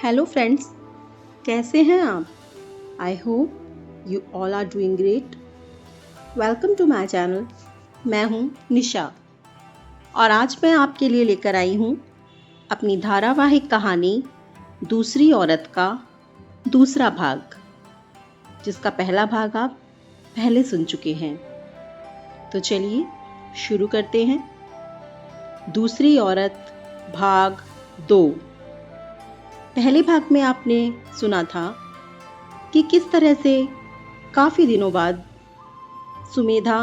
Hello friends, कैसे हैं आप? I hope you all are doing great. Welcome to my channel. मैं हूं निशा और आज मैं आपके लिए लेकर आई हूं अपनी धारावाहिक कहानी दूसरी औरत का दूसरा भाग, जिसका पहला भाग आप पहले सुन चुके हैं। तो चलिए शुरू करते हैं। दूसरी औरत भाग 2। पहले भाग में आपने सुना था कि किस तरह से काफ़ी दिनों बाद सुमेधा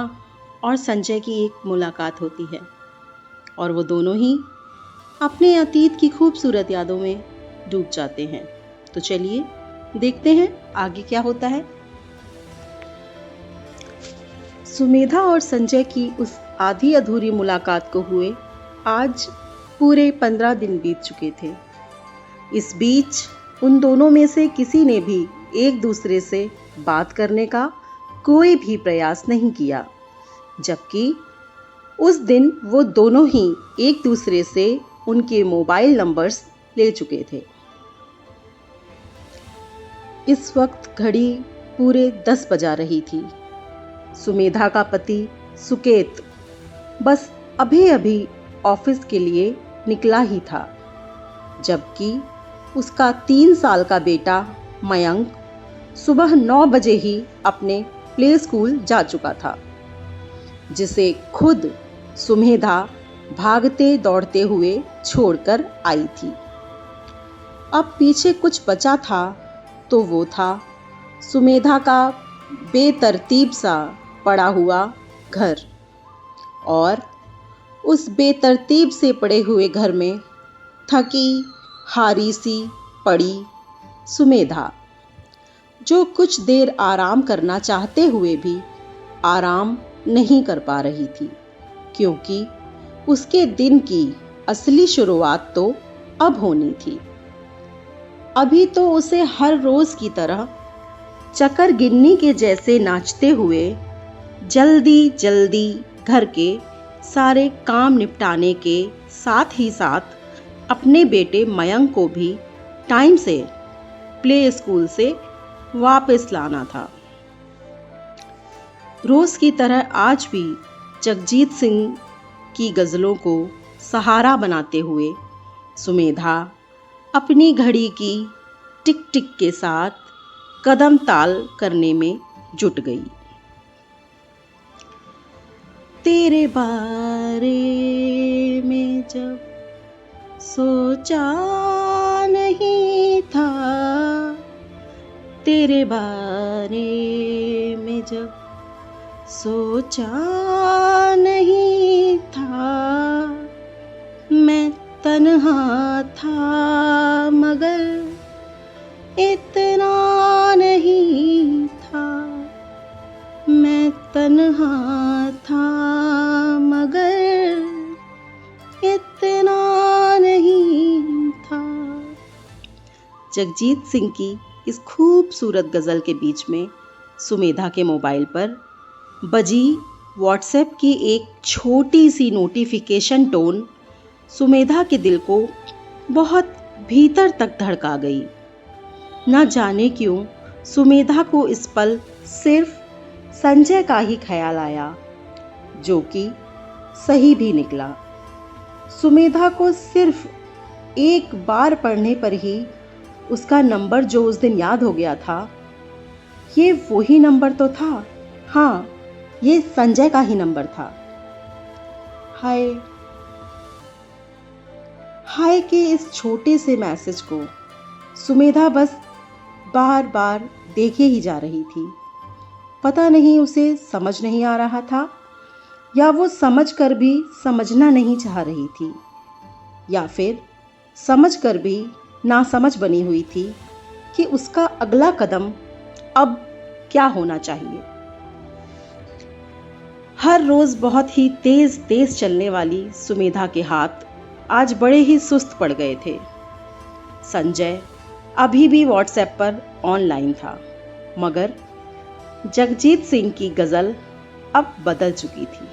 और संजय की एक मुलाकात होती है और वो दोनों ही अपने अतीत की खूबसूरत यादों में डूब जाते हैं। तो चलिए देखते हैं आगे क्या होता है। सुमेधा और संजय की उस आधी अधूरी मुलाकात को हुए आज पूरे 15 दिन बीत चुके थे। इस बीच उन दोनों में से किसी ने भी एक दूसरे से बात करने का कोई भी प्रयास नहीं किया, जबकि उस दिन वो दोनों ही एक दूसरे से उनके मोबाइल नंबर्स ले चुके थे। इस वक्त घड़ी पूरे 10 बजा रही थी। सुमेधा का पति सुकेत बस अभी अभी ऑफिस के लिए निकला ही था, जबकि उसका 3 साल का बेटा मयंक सुबह 9 बजे ही अपने प्ले स्कूल जा चुका था, जिसे खुद सुमेधा भागते दौड़ते हुए छोड़कर आई थी। अब पीछे कुछ बचा था तो वो था सुमेधा का बेतरतीब सा पड़ा हुआ घर, और उस बेतरतीब से पड़े हुए घर में थकी हारी सी पड़ी सुमेधा, जो कुछ देर आराम करना चाहते हुए भी आराम नहीं कर पा रही थी, क्योंकि उसके दिन की असली शुरुआत तो अब होनी थी। अभी तो उसे हर रोज की तरह चकर गिन्नी के जैसे नाचते हुए जल्दी जल्दी घर के सारे काम निपटाने के साथ ही साथ अपने बेटे मयंक को भी टाइम से प्ले स्कूल से वापस लाना था। रोज की तरह आज भी जगजीत सिंह की गज़लों को सहारा बनाते हुए सुमेधा अपनी घड़ी की टिक टिक के साथ कदम ताल करने में जुट गई। तेरे बारे में जब सोचा नहीं था, तेरे बारे में जब सोचा नहीं था, मैं तन्हा था मगर इतना नहीं था, मैं तन्हा था मगर इतना नहीं था। जगजीत सिंह की इस खूबसूरत गज़ल के बीच में सुमेधा के मोबाइल पर बजी व्हाट्सएप की एक छोटी सी नोटिफिकेशन टोन सुमेधा के दिल को बहुत भीतर तक धड़का गई। न जाने क्यों सुमेधा को इस पल सिर्फ संजय का ही ख्याल आया, जो कि सही भी निकला। सुमेधा को सिर्फ एक बार पढ़ने पर ही उसका नंबर जो उस दिन याद हो गया था, ये वही नंबर तो था। हाँ, ये संजय का ही नंबर था। हाय हाय के इस छोटे से मैसेज को सुमेधा बस बार बार देखे ही जा रही थी। पता नहीं उसे समझ नहीं आ रहा था, या वो समझ कर भी समझना नहीं चाह रही थी, या फिर समझ कर भी नासमझ बनी हुई थी कि उसका अगला कदम अब क्या होना चाहिए। हर रोज बहुत ही तेज तेज चलने वाली सुमेधा के हाथ आज बड़े ही सुस्त पड़ गए थे। संजय अभी भी व्हाट्सएप पर ऑनलाइन था, मगर जगजीत सिंह की गज़ल अब बदल चुकी थी।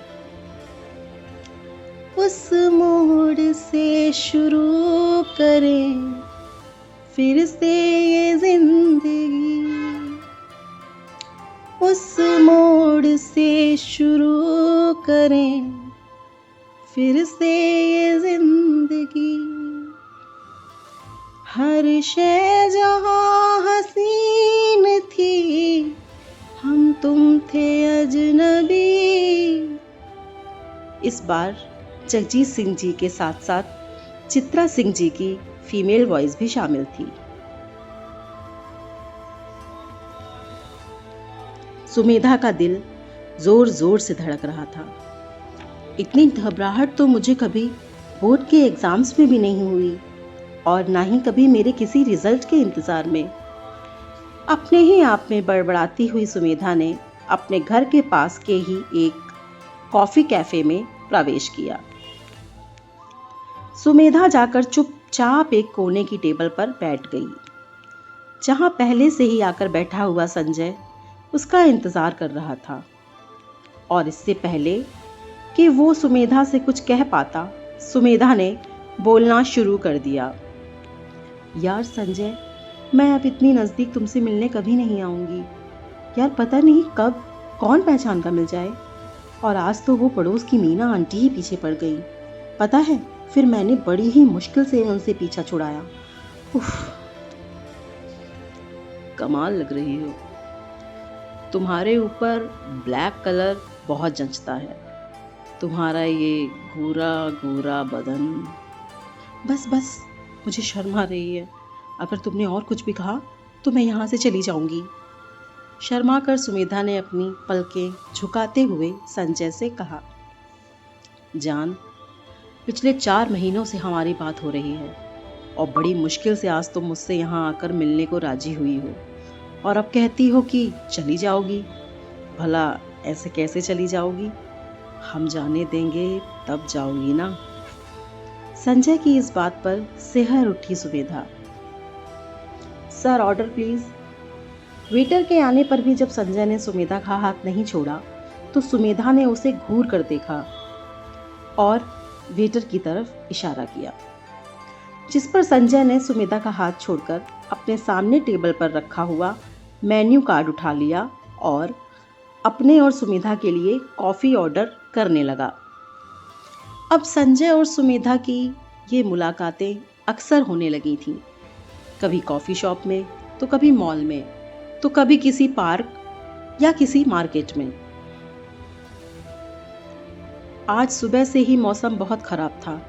उस मोड़ से शुरू करें फिर से ये जिंदगी उस मोड़ से शुरू करें, फिर से ये जिंदगी। हर शय जहाँ हसीन थी, हम तुम थे अजनबी। इस बार जगजीत सिंह जी के साथ साथ चित्रा सिंह जी की फीमेल वॉइस भी शामिल थी। सुमेधा का दिल जोर जोर से धड़क रहा था। इतनी घबराहट तो मुझे कभी बोर्ड के एग्जाम्स में भी नहीं हुई, और ना ही कभी मेरे किसी रिजल्ट के इंतजार में। अपने ही आप में बड़बड़ाती हुई सुमेधा ने अपने घर के पास के ही एक कॉफी कैफे में प्रवेश किया। सुमेधा जाकर चुपचाप एक कोने की टेबल पर बैठ गई, जहां पहले से ही आकर बैठा हुआ संजय उसका इंतजार कर रहा था। और इससे पहले कि वो सुमेधा से कुछ कह पाता, सुमेधा ने बोलना शुरू कर दिया। यार संजय, मैं अब इतनी नज़दीक तुमसे मिलने कभी नहीं आऊँगी। यार पता नहीं कब कौन पहचान का मिल जाए। और आज तो वो पड़ोस की मीना आंटी ही पीछे पड़ गई। पता है, फिर मैंने बड़ी ही मुश्किल से उनसे पीछा छुड़ाया। उफ, कमाल लग रही हो। तुम्हारे ऊपर ब्लैक कलर बहुत जंचता है। तुम्हारा ये गोरा गोरा बदन। बस बस, मुझे शर्म आ रही है। अगर तुमने और कुछ भी कहा तो मैं यहाँ से चली जाऊंगी। शर्मा कर सुमेधा ने अपनी पलकें झुकाते हुए संजय से कहा। जान, पिछले 4 महीनों से हमारी बात हो रही है, और बड़ी मुश्किल से आज तुम मुझसे यहाँ आकर मिलने को राजी हुई हो, और अब कहती हो कि चली जाओगी। भला ऐसे कैसे चली जाओगी? हम जाने देंगे तब जाओगी ना। संजय की इस बात पर सिहर उठी Sumedha. Sir, order please. Waiter के आने पर भी जब संजय ने सुमेधा का हाथ नहीं छोड़ा तो सुमेधा ने उसे घूर कर देखा और वेटर की तरफ इशारा किया, जिस पर संजय ने सुमेधा का हाथ छोड़कर अपने सामने टेबल पर रखा हुआ मेन्यू कार्ड उठा लिया और अपने और सुमेधा के लिए कॉफ़ी ऑर्डर करने लगा। अब संजय और सुमेधा की ये मुलाकातें अक्सर होने लगी थीं। कभी कॉफ़ी शॉप में, तो कभी मॉल में, तो कभी किसी पार्क या किसी मार्केट में। आज सुबह से ही मौसम बहुत खराब था।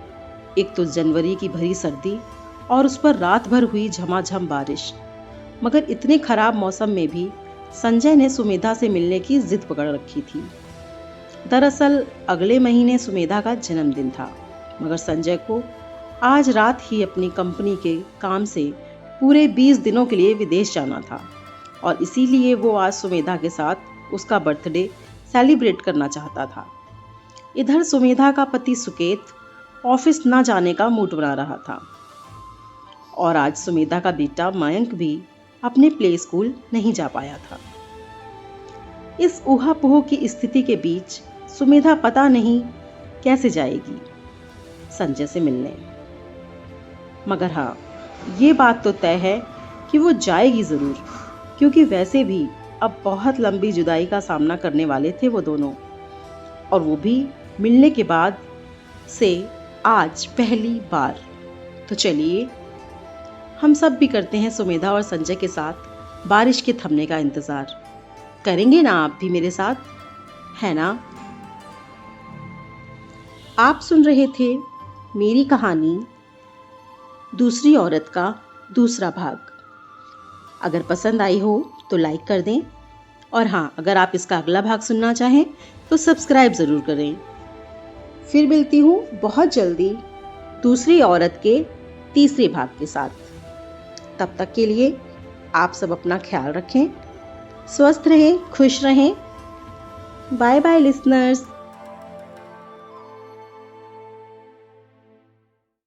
एक तो जनवरी की भरी सर्दी और उस पर रात भर हुई झमाझम बारिश। मगर इतने खराब मौसम में भी संजय ने सुमेधा से मिलने की जिद पकड़ रखी थी। दरअसल अगले महीने सुमेधा का जन्मदिन था, मगर संजय को आज रात ही अपनी कंपनी के काम से पूरे 20 दिनों के लिए विदेश जाना था, और इसीलिए वो आज सुमेधा के साथ उसका बर्थडे सेलिब्रेट करना चाहता था। इधर सुमेधा का पति सुकेत ऑफिस ना जाने का मूड बना रहा था, और आज सुमेधा का बेटा मयंक भी अपने प्ले स्कूल नहीं जा पाया था। इस ऊहापोह की स्थिति के बीच सुमेधा पता नहीं कैसे जाएगी संजय से मिलने। मगर हाँ, ये बात तो तय है कि वो जाएगी ज़रूर, क्योंकि वैसे भी अब बहुत लंबी जुदाई का सामना करने वाले थे वो दोनों, और वो भी मिलने के बाद से आज पहली बार। तो चलिए, हम सब भी करते हैं सुमेधा और संजय के साथ बारिश के थमने का इंतज़ार। करेंगे ना आप भी मेरे साथ, है ना? आप सुन रहे थे मेरी कहानी दूसरी औरत का दूसरा भाग। अगर पसंद आई हो तो लाइक कर दें, और हाँ, अगर आप इसका अगला भाग सुनना चाहें तो सब्सक्राइब ज़रूर करें। फिर मिलती हूँ बहुत जल्दी दूसरी औरत के तीसरे भाग के साथ। तब तक के लिए आप सब अपना ख्याल रखें, स्वस्थ रहें, खुश रहें। Bye bye listeners.